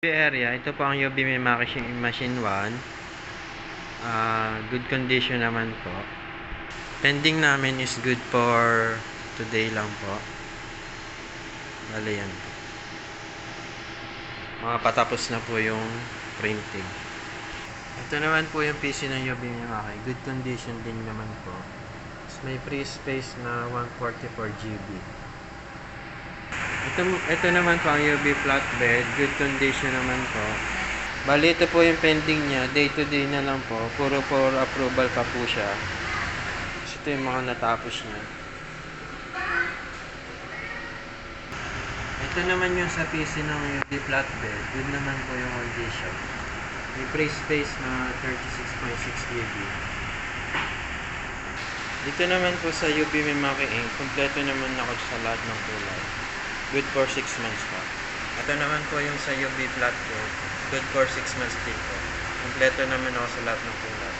Area, ito po ang Yobime Machine 1. Good condition naman po. Pending namin is good for today lang po. Bale yan po. Patapos na po yung printing. Ito naman po yung PC ng Yobime Maki. Good condition din naman po. May free space na 144 GB. Ito naman po ang UV flatbed. Good condition naman po. Bali, ito po yung pending niya. Day to day na lang po. Puro for approval pa po siya. So, ito yung mga natapos niya. Ito naman yung sa PC ng UV flatbed. Good naman po yung condition. May free space na 36.6 GB. Dito naman po sa Yobime Maki Inc. Kompleto naman ako sa lahat ng kulay. Good for 6 months pa. Ito naman po yung sa UV flatbed. Good for 6 months din po. Kompleto naman ako sa lahat ng kulay.